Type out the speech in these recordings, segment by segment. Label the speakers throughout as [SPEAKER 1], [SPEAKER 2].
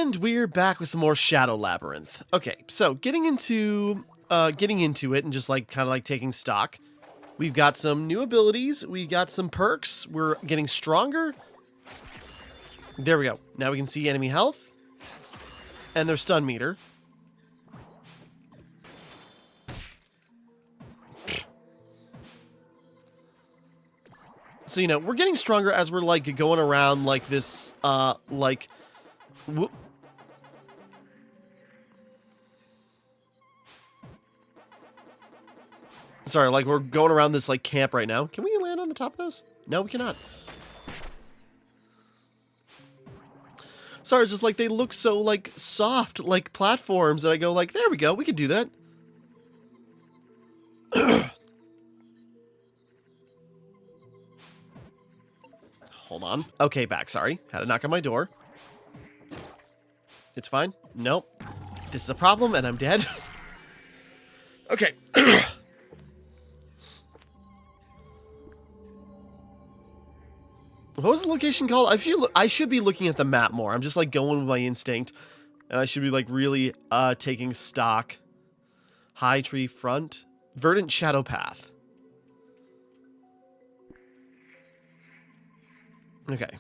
[SPEAKER 1] And we're back with some more Shadow Labyrinth. Okay, so getting into it and just like kind of like taking stock. We've got some new abilities. We got some perks. We're getting stronger. There we go. Now we can see enemy health and their stun meter. So, you know, we're getting stronger as we're like going around like this, whoop. Sorry, like we're going around this like camp right now. Can we land on the top of those? No, we cannot. Sorry, it's just like they look so like soft, like platforms, and I go like, there we go, we could do that. Hold on. Okay, back, sorry. Had to knock on my door. It's fine. Nope. This is a problem, and I'm dead. Okay. What was the location called? I should be looking at the map more. I'm just like going with my instinct. And I should be like really taking stock. High tree front. Verdant shadow path. Okay.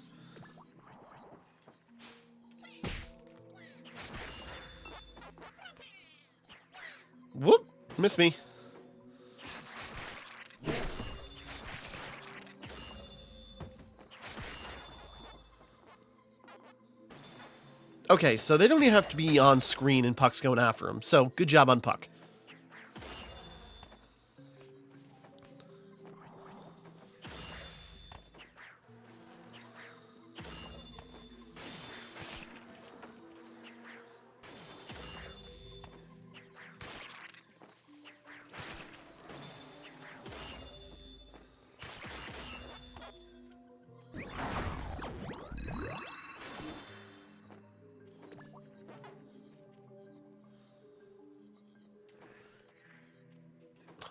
[SPEAKER 1] Whoop. Missed me. Okay, so they don't even have to be on screen and Puck's going after him. So, good job on Puck.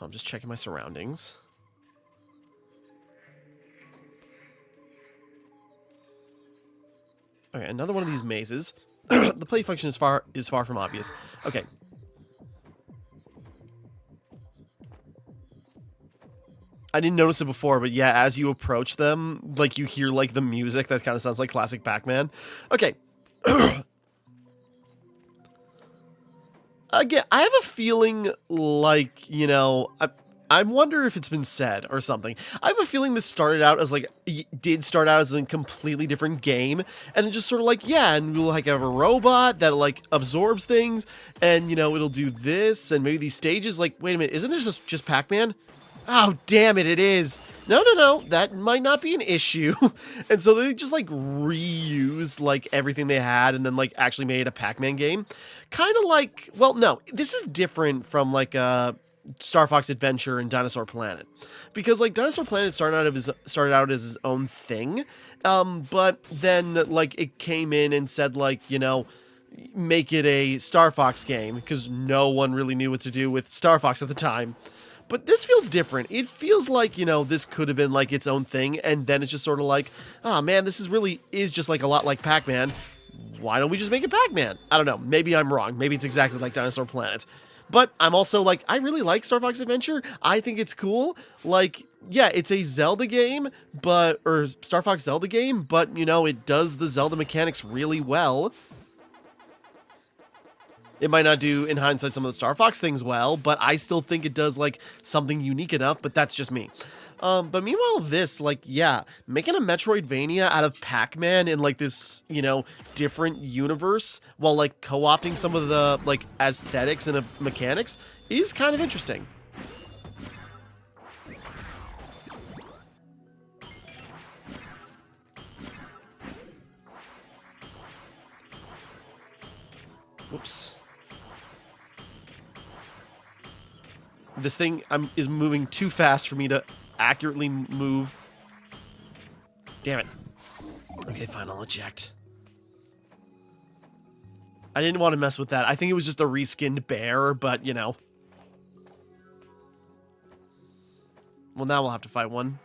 [SPEAKER 1] I'm just checking my surroundings. Okay, another one of these mazes. The play function is far from obvious. Okay. I didn't notice it before, but yeah, as you approach them, like you hear like the music that kind of sounds like classic Pac-Man. Okay. Again, I have a feeling like, you know, I wonder if it's been said or something. I have a feeling this started out as like, did start out as a completely different game. And it just sort of like, yeah, and we'll like have a robot that like absorbs things and, you know, it'll do this and maybe these stages. Like, wait a minute, isn't this just Pac-Man? Oh, damn it, it is. No, that might not be an issue. And so they just like reused like everything they had and then like actually made a Pac-Man game. Kind of like, well, no, this is different from like Star Fox Adventure and Dinosaur Planet. Because like Dinosaur Planet started out as his own thing. But then like it came in and said like, you know, make it a Star Fox game because no one really knew what to do with Star Fox at the time. But this feels different. It feels like, you know, this could have been like its own thing. And then it's just sort of like, oh man, this is just like a lot like Pac-Man. Why don't we just make it Pac-Man? I don't know. Maybe I'm wrong. Maybe it's exactly like Dinosaur Planet. But I'm also like, I really like Star Fox Adventure. I think it's cool. Like, yeah, it's a Zelda game, or Star Fox Zelda game, but, you know, it does the Zelda mechanics really well. It might not do, in hindsight, some of the Star Fox things well, but I still think it does, like, something unique enough, but that's just me. But meanwhile, this, like, yeah, making a Metroidvania out of Pac-Man in, like, this, you know, different universe, while, like, co-opting some of the, like, aesthetics and mechanics is kind of interesting. Whoops. This thing is moving too fast for me to accurately move. Damn it. Okay, fine, I'll eject. I didn't want to mess with that. I think it was just a reskinned bear, but, you know. Well, now we'll have to fight one.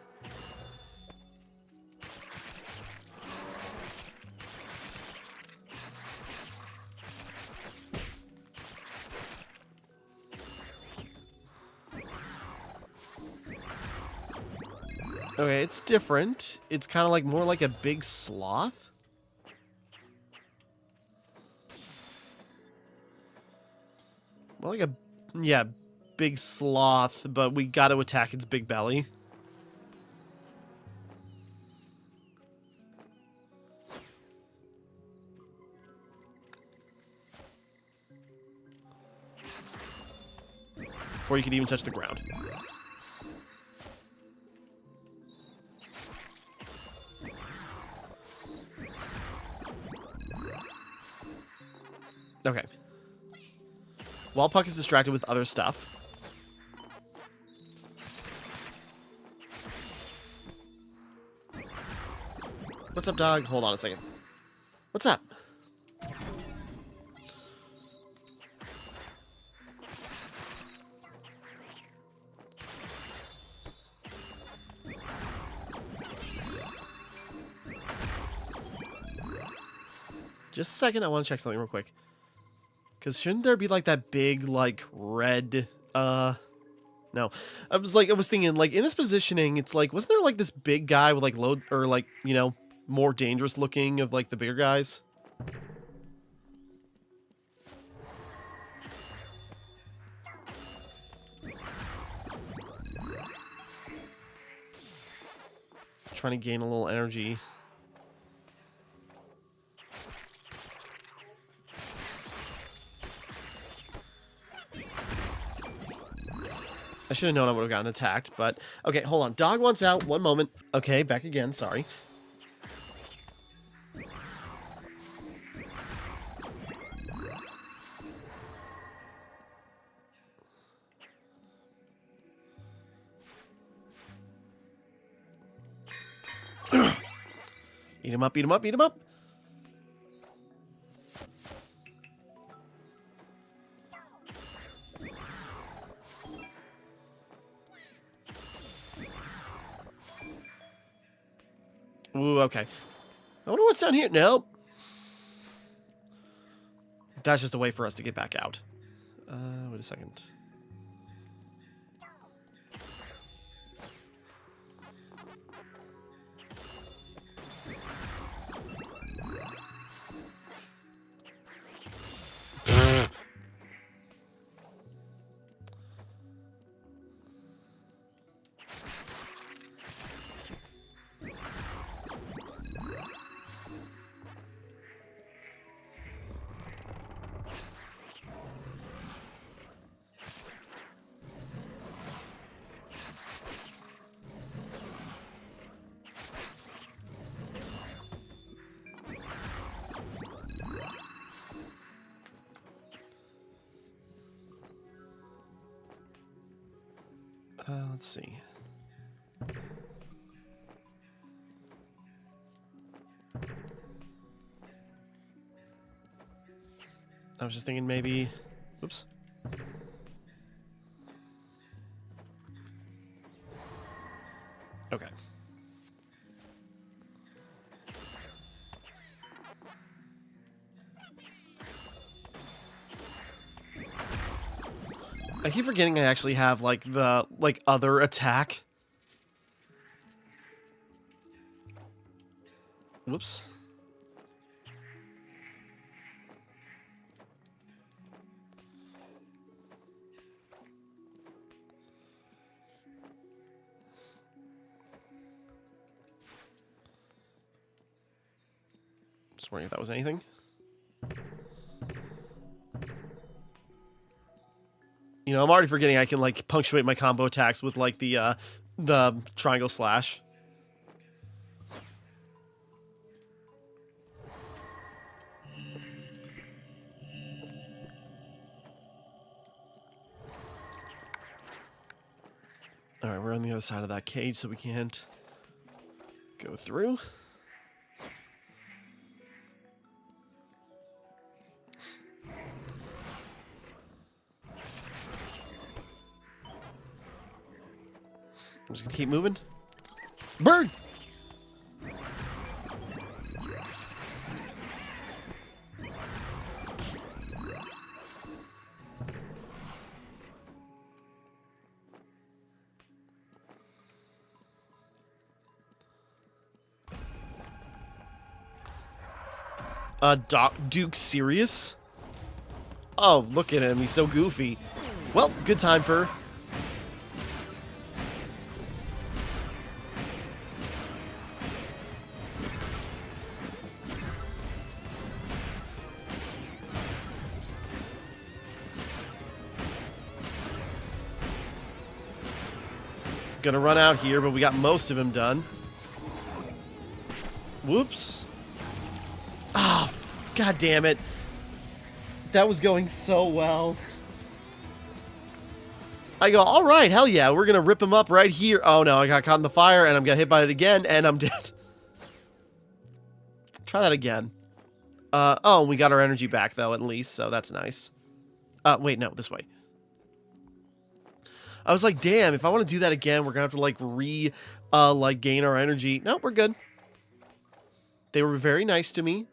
[SPEAKER 1] Okay, it's different. It's kind of like more like a big sloth. More like a, yeah, big sloth, but we got to attack its big belly. Before you could even touch the ground. Okay. While Puck is distracted with other stuff. What's up, dog? Hold on a second. What's up? Just a second, I want to check something real quick. Because shouldn't there be, like, that big, like, red, no. I was thinking, like, in this positioning, it's like, wasn't there, like, this big guy with, like, load, or, like, you know, more dangerous looking of, like, the bigger guys? Trying to gain a little energy. I should have known I would have gotten attacked, but... Okay, hold on. Dog wants out. One moment. Okay, back again. Sorry. Eat him up, eat him up, eat him up. Ooh, okay. I wonder what's down here. Nope. That's just a way for us to get back out. Wait a second. Let's see. I was just thinking maybe... Oops. Okay. I keep forgetting I actually have, like, the, like, other attack. Whoops. Just wondering if that was anything. You know, I'm already forgetting I can, like, punctuate my combo attacks with, like, the triangle slash. Alright, we're on the other side of that cage, so we can't go through. I'm just gonna keep moving. Bird! Duke serious? Oh, look at him. He's so goofy. Well, good time for... Gonna run out here, but we got most of him done. Whoops. Ah, oh, god damn it. That was going so well. I go, alright, hell yeah, we're gonna rip him up right here. Oh no, I got caught in the fire, and I'm gonna hit by it again, and I'm dead. Try that again. Oh, we got our energy back, though, at least, so that's nice. Wait, no, this way. I was like, damn, if I want to do that again, we're gonna have to, like, gain our energy. No, we're good. They were very nice to me.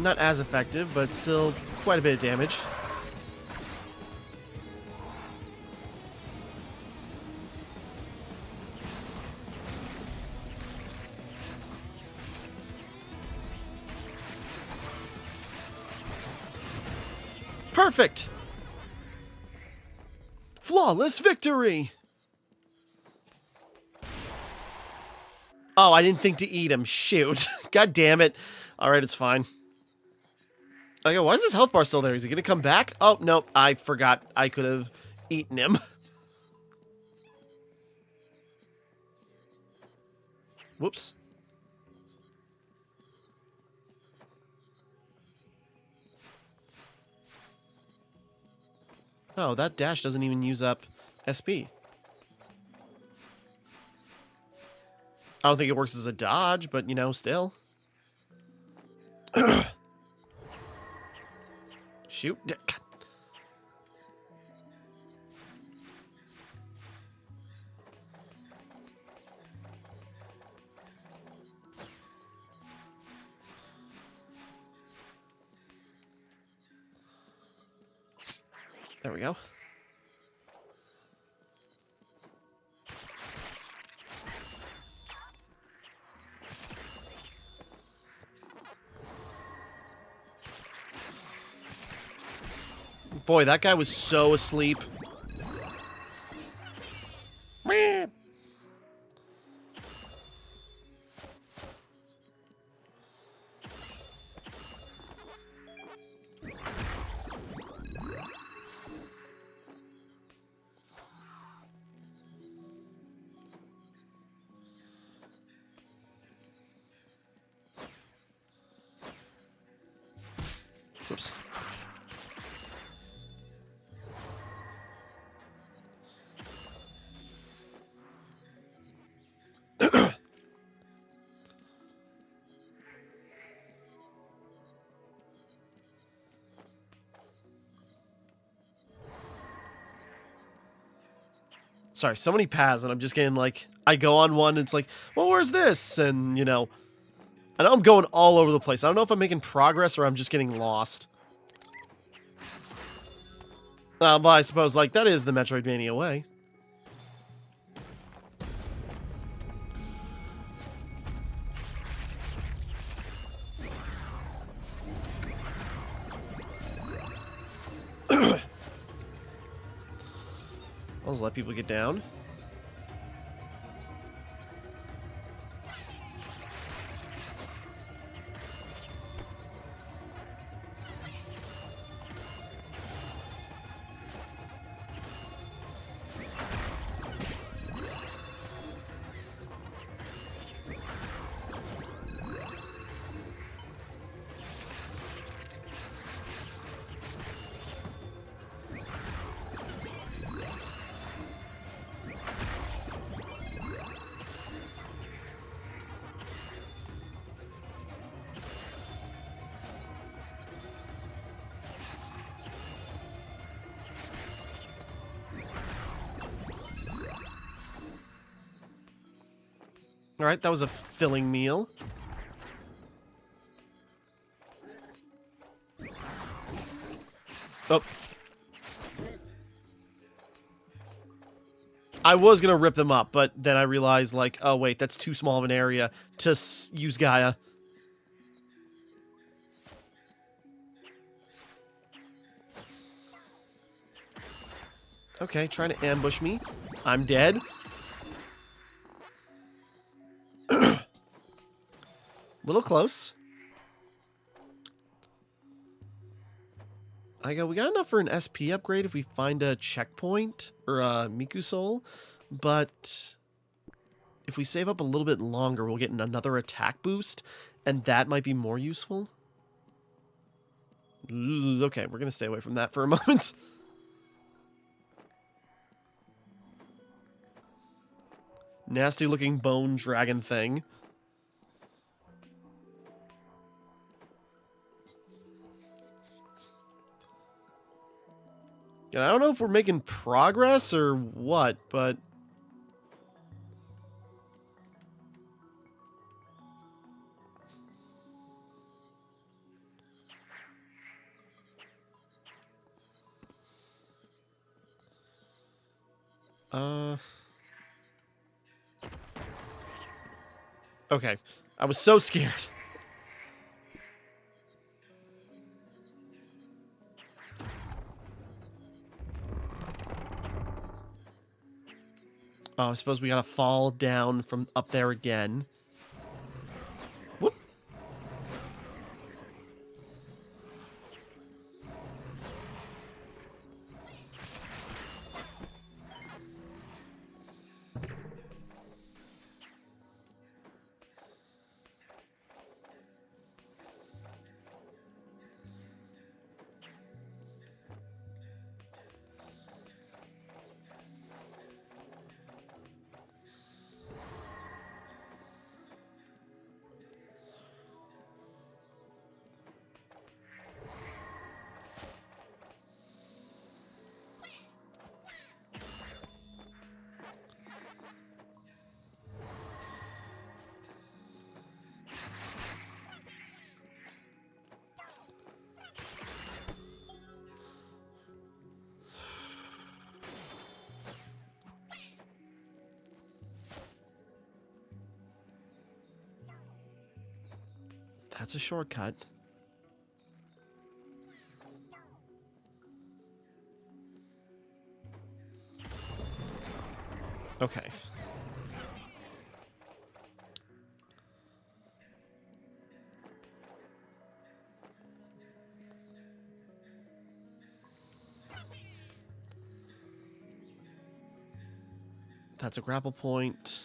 [SPEAKER 1] Not as effective, but still quite a bit of damage. Perfect! Flawless victory! Oh, I didn't think to eat him. Shoot. God damn it. Alright, it's fine. I go, why is his health bar still there? Is he gonna come back? Oh, no, I forgot I could have eaten him. Whoops. Oh, that dash doesn't even use up SP. I don't think it works as a dodge, but, you know, still. Shoot. There we go. Boy, that guy was so asleep. Whoops. Sorry, so many paths, and I'm just getting, like, I go on one, and it's like, well, where's this? And, you know, I know I'm going all over the place. I don't know if I'm making progress or I'm just getting lost. But I suppose, like, that is the Metroidvania way. I'll just let people get down. Alright, that was a filling meal. Oh. I was gonna rip them up, but then I realized, like, oh wait, that's too small of an area to use Gaia. Okay, trying to ambush me. I'm dead. Little close. We got enough for an SP upgrade if we find a checkpoint or a Miku Soul, but if we save up a little bit longer, we'll get another attack boost, and that might be more useful. Ooh, okay, we're gonna stay away from that for a moment. Nasty looking bone dragon thing. And I don't know if we're making progress or what, but... Okay. I was so scared. Oh, I suppose we gotta fall down from up there again. Whoop. That's a shortcut. Okay. That's a grapple point.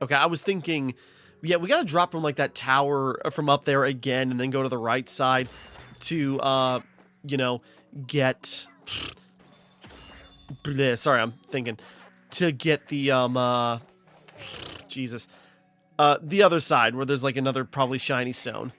[SPEAKER 1] Okay, I was thinking... Yeah, we gotta drop from, like, that tower from up there again and then go to the right side to, you know, get... Bleh, sorry, I'm thinking. To get the, Jesus. The other side, where there's, like, another probably shiny stone.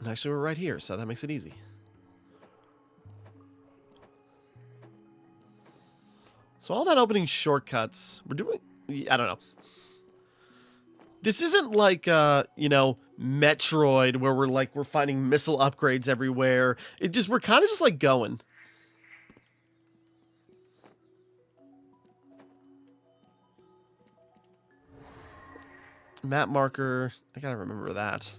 [SPEAKER 1] Actually, we're right here, so that makes it easy. So all that opening shortcuts, we're doing... I don't know. This isn't like, you know, Metroid, where we're finding missile upgrades everywhere. We're kind of just, like, going. Map marker. I gotta remember that.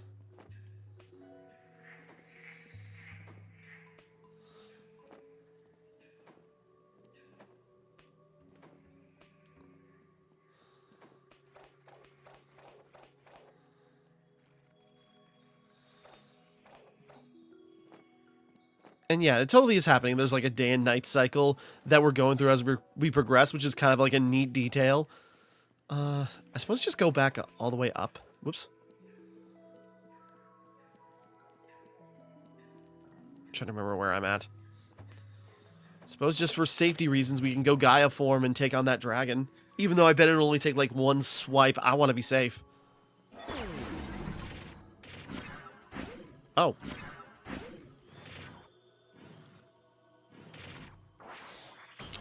[SPEAKER 1] And yeah, it totally is happening. There's like a day and night cycle that we're going through as we progress, which is kind of like a neat detail. I suppose just go back all the way up. Whoops. I'm trying to remember where I'm at. Suppose just for safety reasons, we can go Gaia form and take on that dragon. Even though I bet it'll only take like one swipe, I want to be safe. Oh.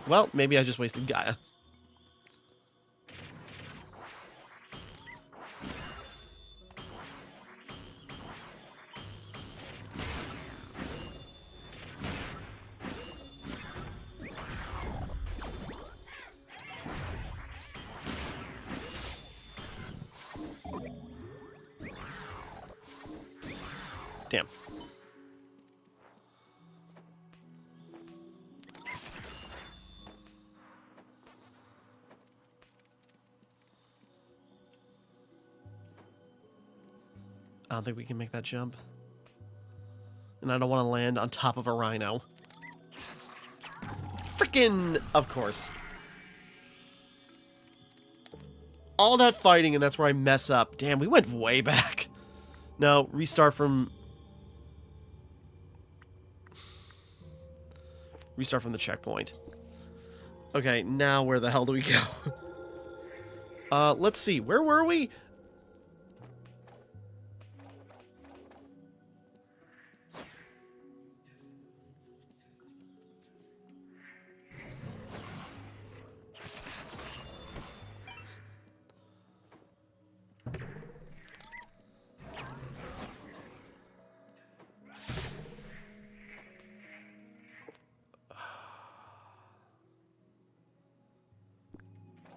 [SPEAKER 1] Well, maybe I just wasted Gaia. Damn. I don't think we can make that jump. And I don't want to land on top of a rhino. Frickin'! Of course. All that fighting, and that's where I mess up. Damn, we went way back. No, restart from... Restart from the checkpoint. Okay, now where the hell do we go? Let's see. Where were we?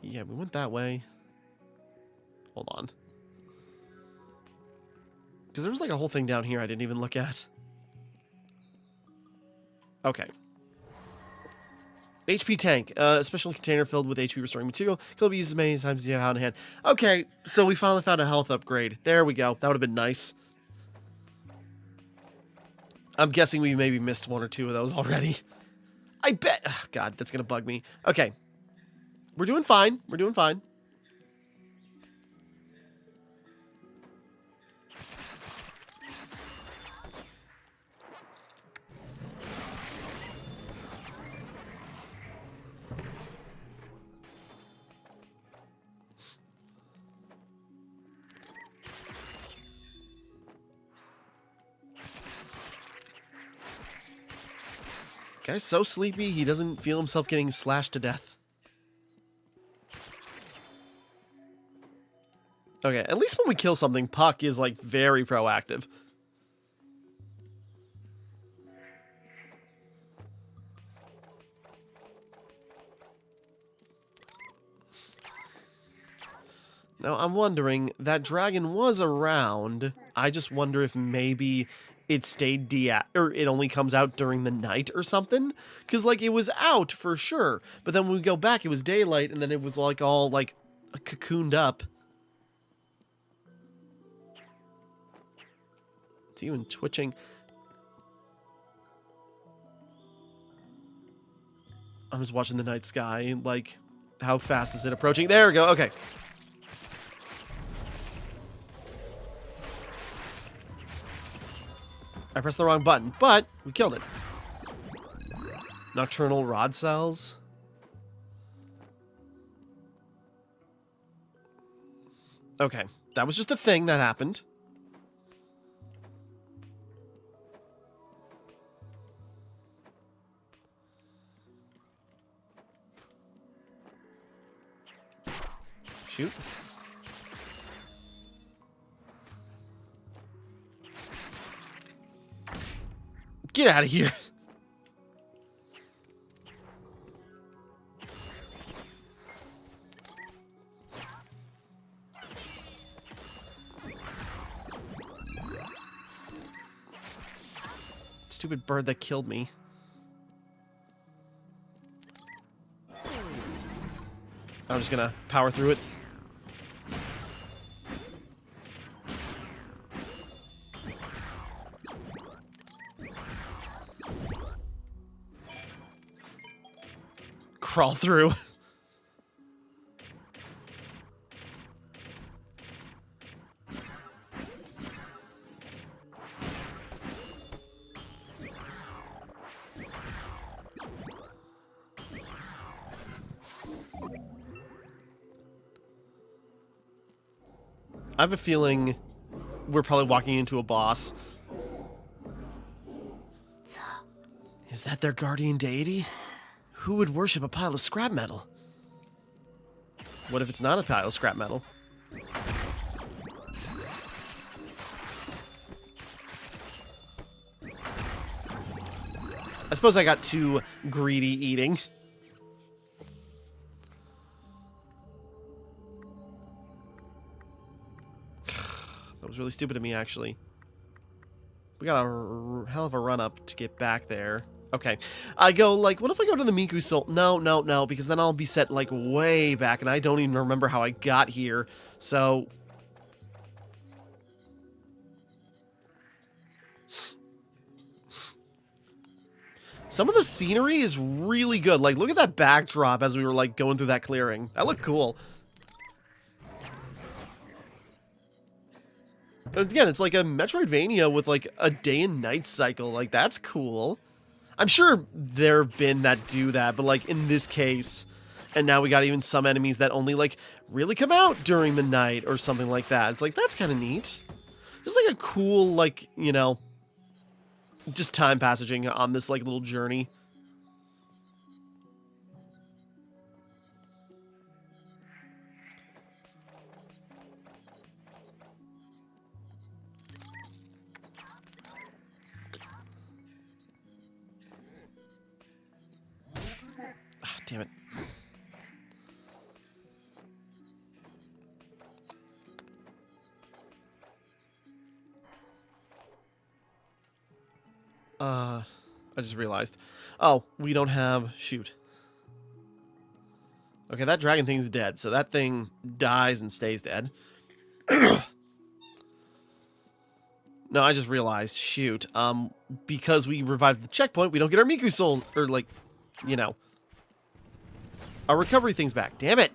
[SPEAKER 1] Yeah, we went that way. Hold on. Because there was like a whole thing down here I didn't even look at. Okay. HP tank. A special container filled with HP restoring material. Can be used as many times as you have on hand. Okay, so we finally found a health upgrade. There we go. That would have been nice. I'm guessing we maybe missed one or two of those already. I bet... Oh, God, that's going to bug me. Okay. We're doing fine. We're doing fine. Guy's so sleepy, he doesn't feel himself getting slashed to death. Okay, at least when we kill something, Puck is, like, very proactive. Now, I'm wondering, that dragon was around. I just wonder if maybe it stayed or it only comes out during the night or something. Because, like, it was out for sure. But then when we go back, it was daylight, and then it was, like, all, like, cocooned up. It's even twitching. I'm just watching the night sky. Like, how fast is it approaching? There we go. Okay. I pressed the wrong button, but we killed it. Nocturnal rod cells. Okay. That was just a thing that happened. Shoot. Get out of here. Stupid bird that killed me. I'm just gonna power through it. Crawl through. I have a feeling we're probably walking into a boss. Is that their guardian deity? Who would worship a pile of scrap metal? What if it's not a pile of scrap metal? I suppose I got too greedy eating. That was really stupid of me, actually. We got a hell of a run up to get back there. Okay. I go, like, what if I go to the Miku Soul? No, no, no, because then I'll be set, like, way back, and I don't even remember how I got here. So... some of the scenery is really good. Like, look at that backdrop as we were, like, going through that clearing. That looked cool. And again, it's like a Metroidvania with, like, a day and night cycle. Like, that's cool. I'm sure there have been that do that, but, like, in this case... and now we got even some enemies that only, like, really come out during the night or something like that. It's like, that's kind of neat. Just, like, a cool, like, you know... just time passaging on this, like, little journey. Ah, damn it. I just realized. Oh, we don't have... shoot. Okay, that dragon thing's dead, so that thing dies and stays dead. No, I just realized, shoot. Because we revived the checkpoint, we don't get our Miku Soul, or, like, you know. Our recovery thing's back. Damn it!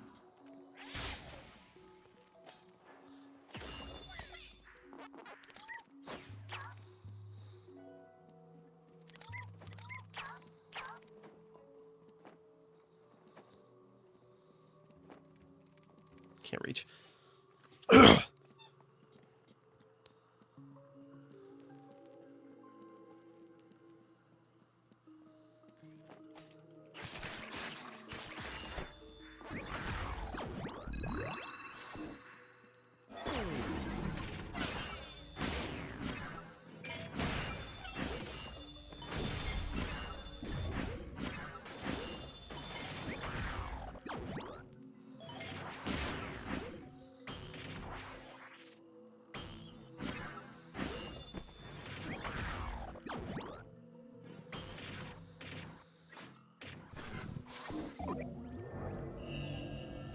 [SPEAKER 1] Can't reach.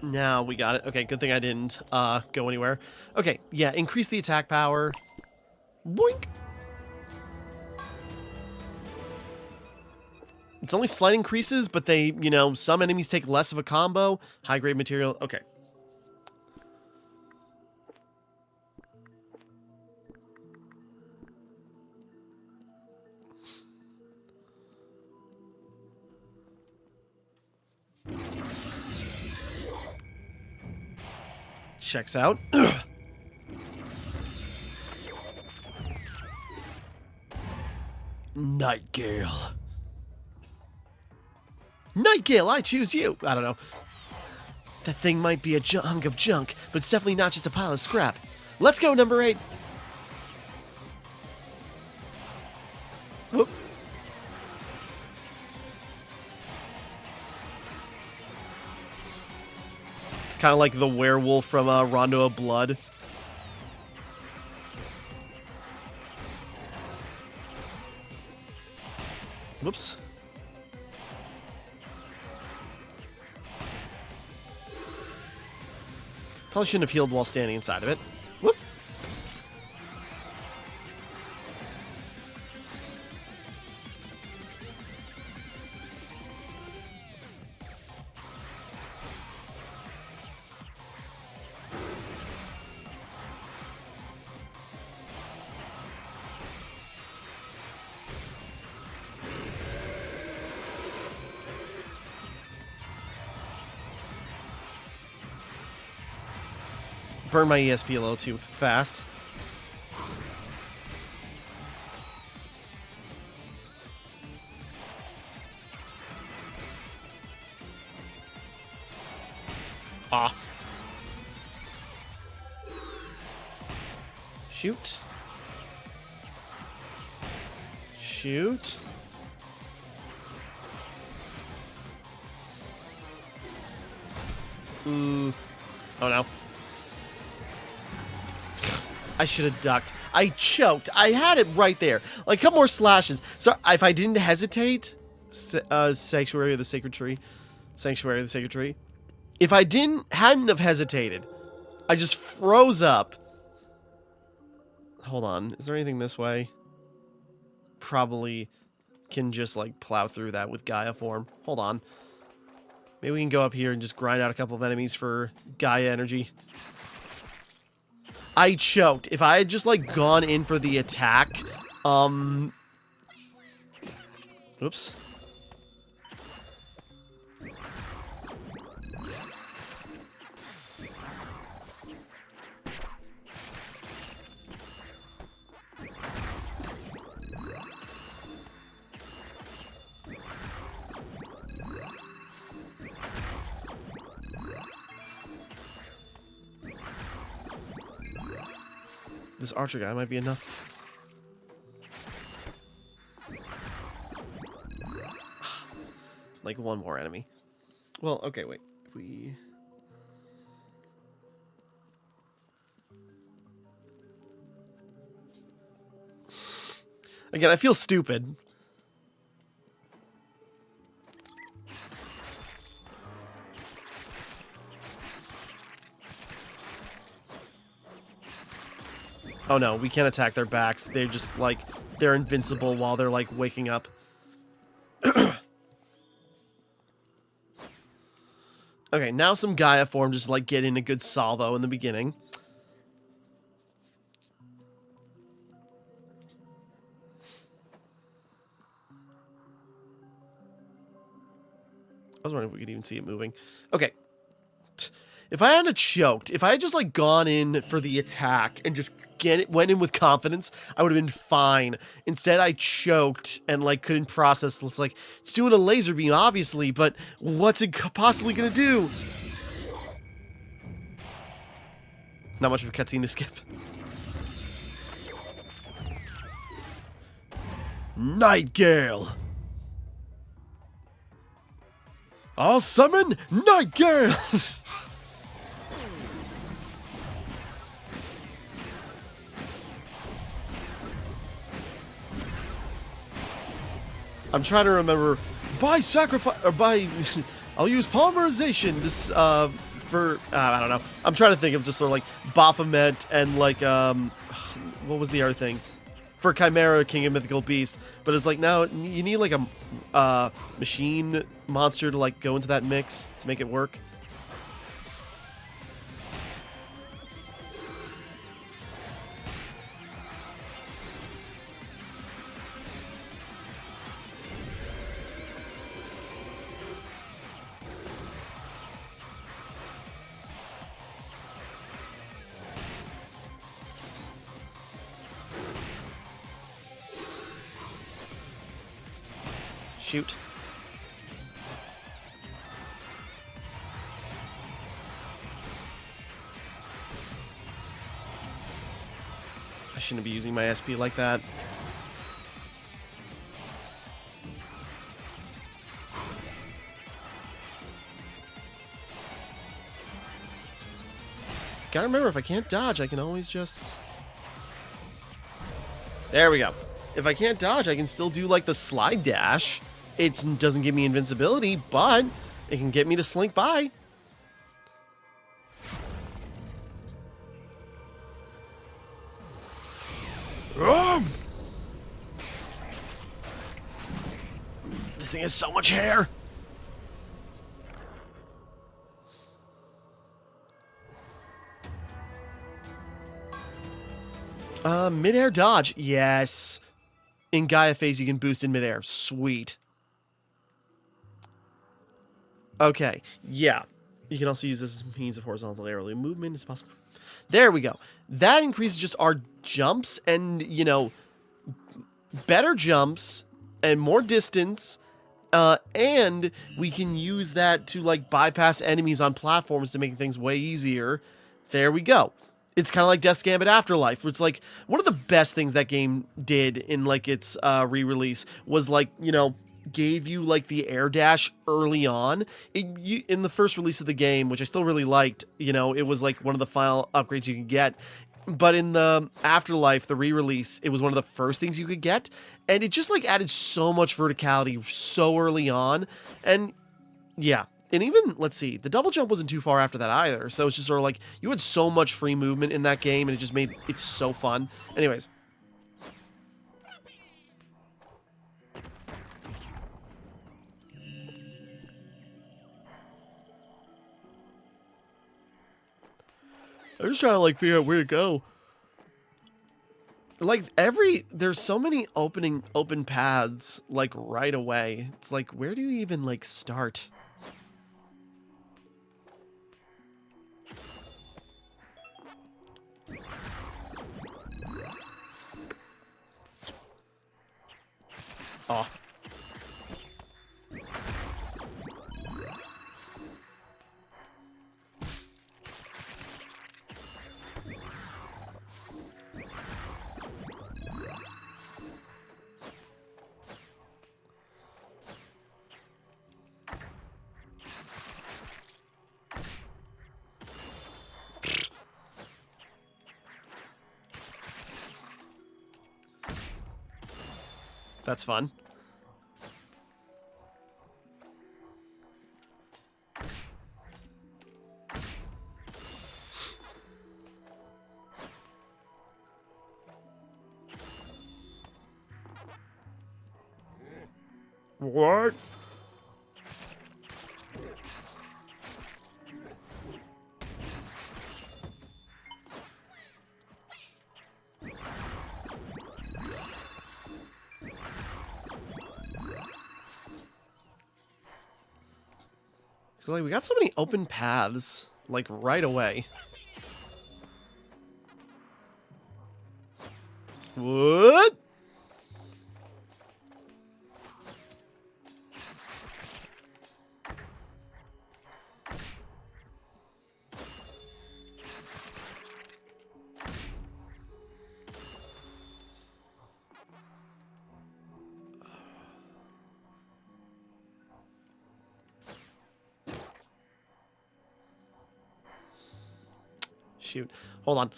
[SPEAKER 1] Now we got it. Okay, good thing I didn't go anywhere. Okay, yeah, increase the attack power. Boink! It's only slight increases, but they, you know, some enemies take less of a combo. High-grade material. Okay. Checks out. Nightgale. Nightgale, I choose you. I don't know. That thing might be a hunk of junk, but it's definitely not just a pile of scrap. Let's go, number 8. Whoop. Kind of like the werewolf from Rondo of Blood. Whoops. Probably shouldn't have healed while standing inside of it. Whoop. burned my ESP a little too fast. Ah. Shoot. Shoot. Oh no. I should have ducked. I choked. I had it right there. Like, a couple more slashes. So, if I didn't hesitate... Sanctuary of the Sacred Tree. Sanctuary of the Sacred Tree. If I hadn't have hesitated, I just froze up. Hold on. Is there anything this way? Probably can just, like, plow through that with Gaia form. Hold on. Maybe we can go up here and just grind out a couple of enemies for Gaia energy. I choked. If I had just, like, gone in for the attack, oops. This archer guy might be enough. Like one more enemy. Well, okay, wait. If we... Again, I feel stupid. Oh no, we can't attack their backs. They're just, like, they're invincible while they're, like, waking up. Okay, now some Gaia form, just, like, get in a good salvo in the beginning. I was wondering if we could even see it moving. Okay. If I hadn't choked, if I had just, like, gone in for the attack and just went in with confidence, I would have been fine. Instead, I choked and, like, couldn't process. It's like, it's doing a laser beam, obviously, but what's it possibly gonna do? Not much of a cutscene to skip. Nightingale! I'll summon Nightingale! I'm trying to remember, by sacrifice, or by, I'll use polymerization, this, for, I don't know. I'm trying to think of just sort of like Baphomet and like, what was the other thing? For Chimera, King of Mythical Beast. But it's like, now you need like a, machine monster to like go into that mix to make it work. Shoot. I shouldn't be using my SP like that. Gotta remember, if I can't dodge, I can always just... There we go. If I can't dodge, I can still do, like, the slide dash. It doesn't give me invincibility, but it can get me to slink by. This thing has so much hair. Mid-air dodge. Yes. In Gaia phase, you can boost in midair. Sweet. Okay, yeah. You can also use this as a means of horizontal aerial movement. It's possible. There we go. That increases just our jumps and, you know, better jumps and more distance. And we can use that to, like, bypass enemies on platforms to make things way easier. There we go. It's kind of like Death's Gambit Afterlife, where it's, like, one of the best things that game did in, like, its re-release was, like, you know, gave you, like, the air dash early on. In the first release of the game, which I still really liked, you know, it was, like, one of the final upgrades you could get. But in the Afterlife, the re-release, it was one of the first things you could get. And it just, like, added so much verticality so early on. And, yeah. And even, let's see, the double jump wasn't too far after that either. So it's just sort of like, you had so much free movement in that game, and it just made it so fun. Anyways. I'm just trying to, like, figure out where to go. Like, there's so many open paths, like, right away. It's like, where do you even, like, start? Oh. That's fun. What? Because, like, we got so many open paths, like, right away. What? Shoot. Hold on.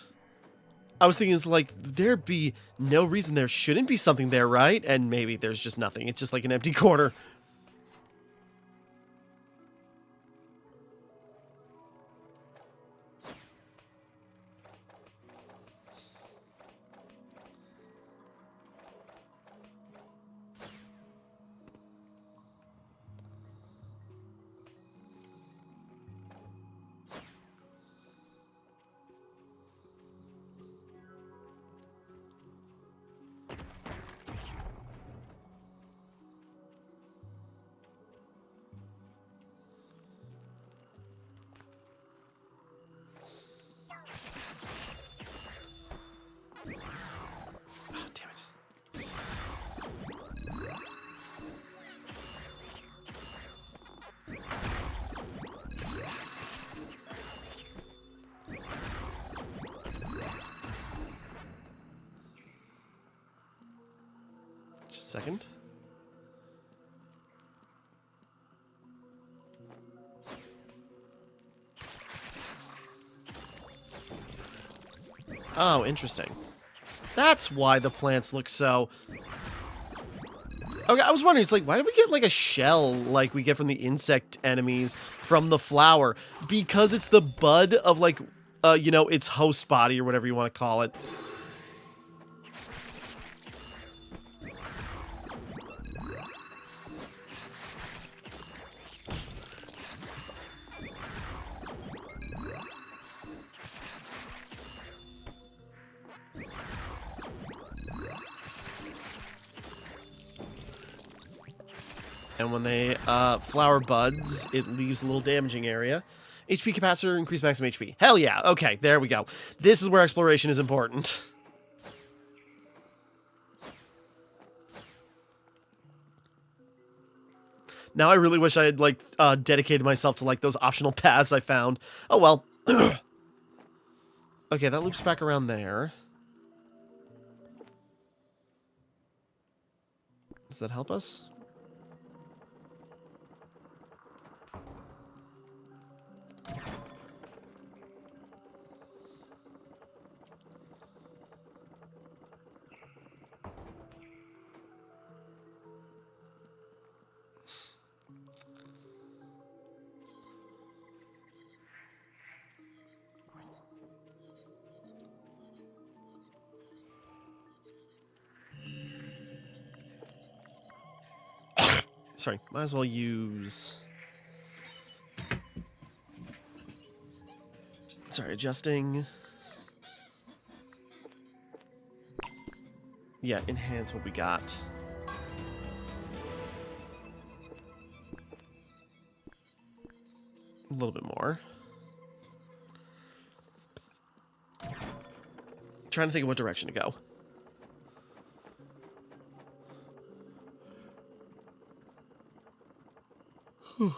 [SPEAKER 1] I was thinking, it's like, there'd be no reason there shouldn't be something there, right? And maybe there's just nothing. It's just like an empty corner. Second. Oh, interesting. That's why the plants look so... Okay, I was wondering, it's like, why did we get, like, a shell like we get from the insect enemies from the flower? Because it's the bud of, like, you know, its host body or whatever you want to call it. And when they flower buds, it leaves a little damaging area. HP capacitor, increase maximum HP. Hell yeah. Okay, there we go. This is where exploration is important. Now I really wish I had, like, dedicated myself to, like, those optional paths I found. Oh, well. Okay, that loops back around there. Does that help us? Sorry, might as well use... Sorry, adjusting... Yeah, enhance what we got. A little bit more. Trying to think of what direction to go. Whew.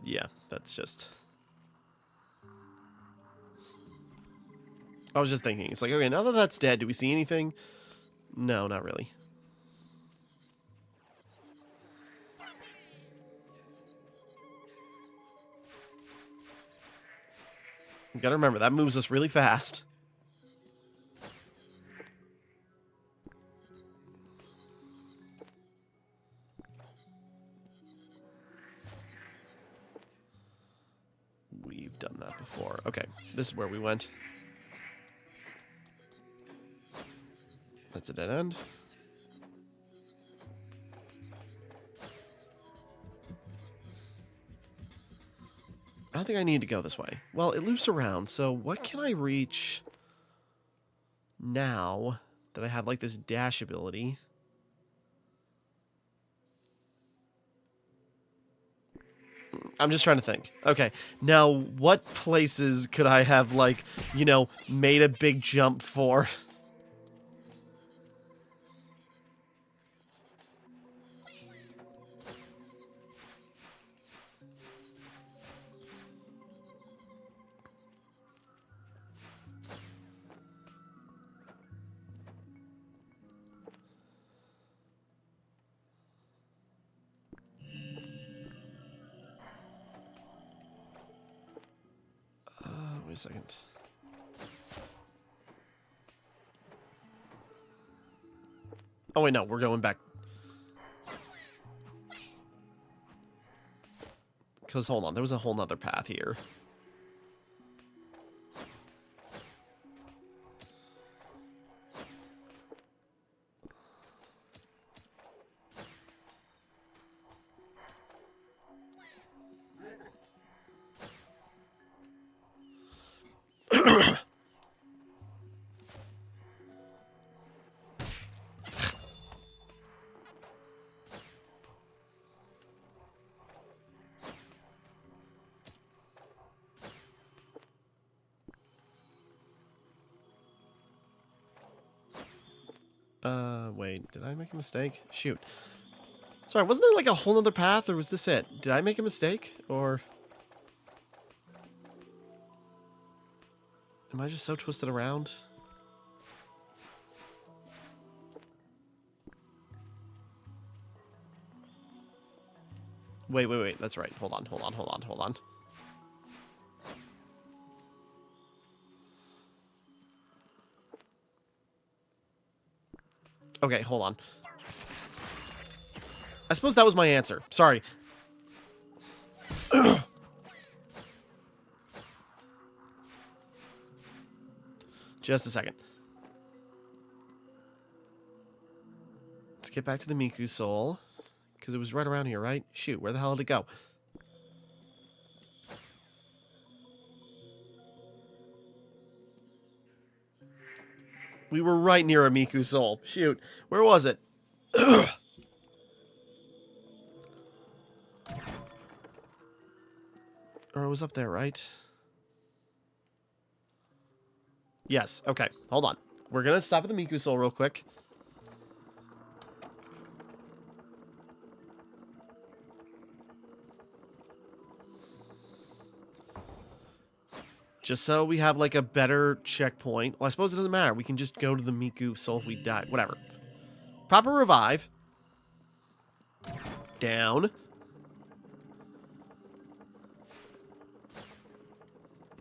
[SPEAKER 1] Yeah, that's just... I was just thinking, it's like, okay, now that that's dead, do we see anything? No, not really. You gotta remember, that moves us really fast. We've done that before. Okay, this is where we went. That's a dead end. I don't think I need to go this way. Well, it loops around, so what can I reach now that I have, like, this dash ability? I'm just trying to think. Okay, now what places could I have, like, you know, made a big jump for? Wait a second. Oh, wait, no, we're going back. Because, hold on, there was a whole nother path here. Wait, did I make a mistake? Shoot. Sorry, wasn't there like a whole other path, or was this it? Did I make a mistake, or... Am I just so twisted around? Wait, that's right. Hold on. Okay, hold on. I suppose that was my answer. Sorry. Just a second. Let's get back to the Miku Soul. Because it was right around here, right? Shoot, where the hell did it go? We were right near a Miku Soul. Shoot, where was it? Or it was up there, right? Yes, okay, hold on. We're gonna stop at the Miku Soul real quick. Just so we have, like, a better checkpoint. Well, I suppose it doesn't matter. We can just go to the Miku Soul if we die. Whatever. Proper revive. Down.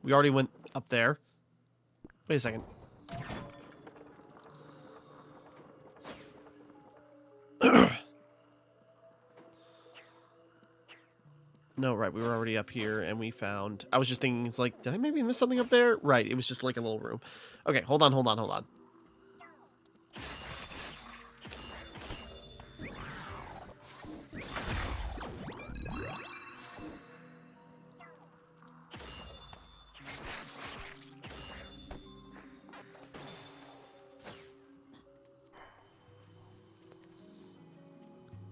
[SPEAKER 1] We already went up there. Wait a second. No, right, we were already up here, and we found... I was just thinking, it's like, did I maybe miss something up there? Right, it was just like a little room. Okay, hold on.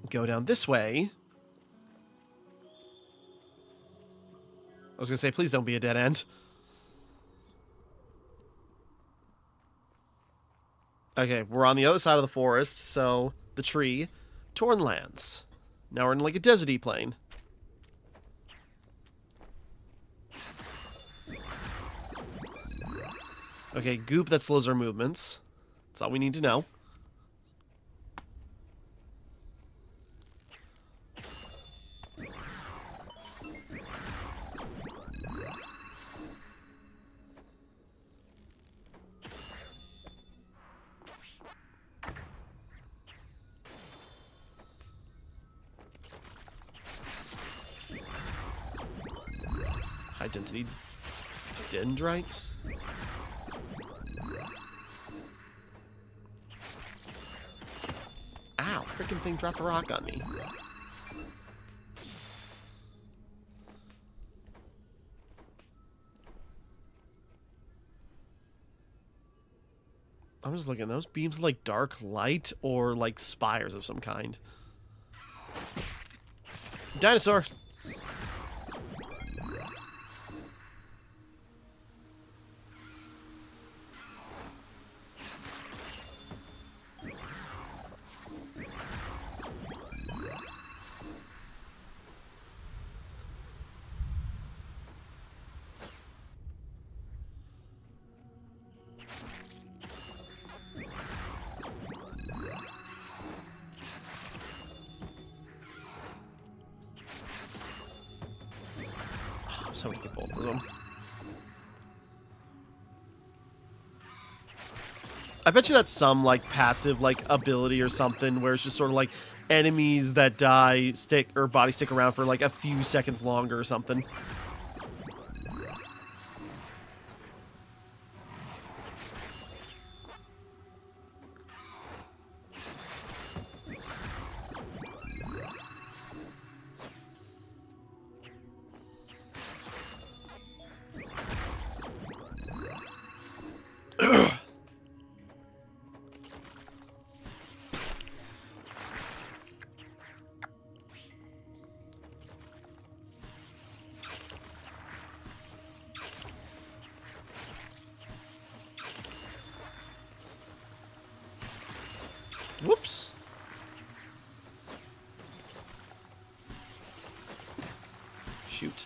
[SPEAKER 1] Go down this way. I was gonna say, please don't be a dead end. Okay, we're on the other side of the forest, so the tree, Torn Lands. Now we're in like a deserty plain. Okay, goop that slows our movements. That's all we need to know. High density dendrite. Ow, freaking thing dropped a rock on me. I'm just looking at those beams like dark light or like spires of some kind. Dinosaur! So we get both of them. I bet you that's some like passive like ability or something where it's just sort of like enemies that die stick or body stick around for like a few seconds longer or something. Whoops. Shoot.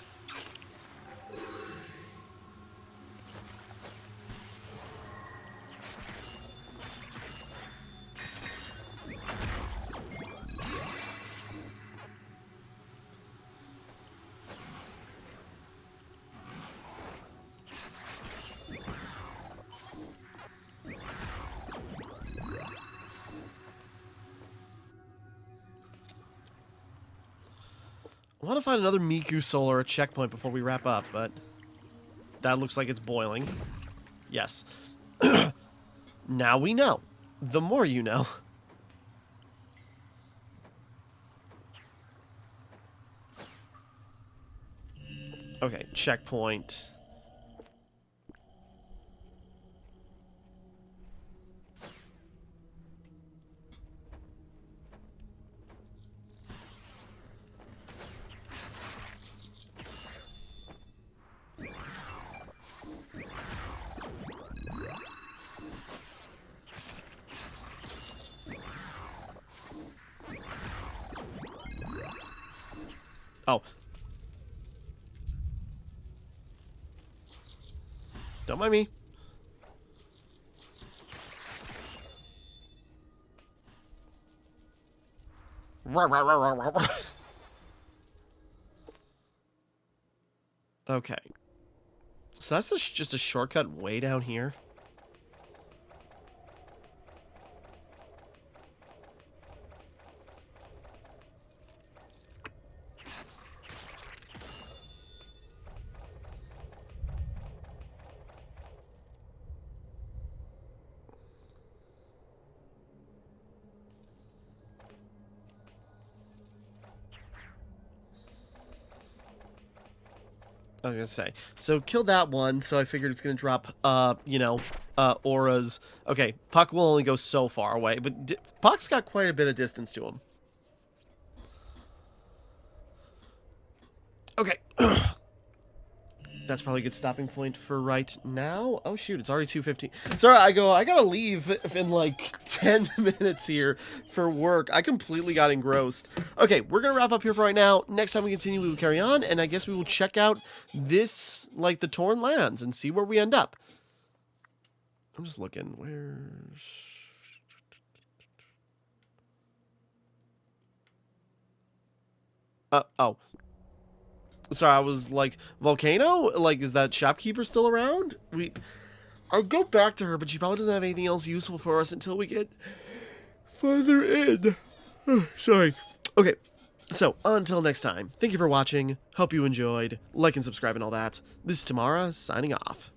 [SPEAKER 1] I want to find another Miku Soul or a checkpoint before we wrap up, but that looks like it's boiling. Yes. Now we know. The more you know. Okay, checkpoint. Oh. Don't mind me. Okay. So that's just a shortcut way down here. I was gonna say. So kill that one, so I figured it's gonna drop, auras. Okay, Puck will only go so far away, but Puck's got quite a bit of distance to him. Okay. That's probably a good stopping point for right now. Oh, shoot, it's already 2:15. Sorry, I gotta leave in like 10 minutes here for work. I completely got engrossed. Okay, we're gonna wrap up here for right now. Next time we continue, we will carry on, and I guess we will check out this, like, the Torn Lands and see where we end up. I'm just looking. Where's... oh. Sorry, I was like, Volcano? Like, is that shopkeeper still around? I'll go back to her, but she probably doesn't have anything else useful for us until we get further in. Sorry. Okay, so until next time, thank you for watching. Hope you enjoyed. Like and subscribe and all that. This is Timmara, signing off.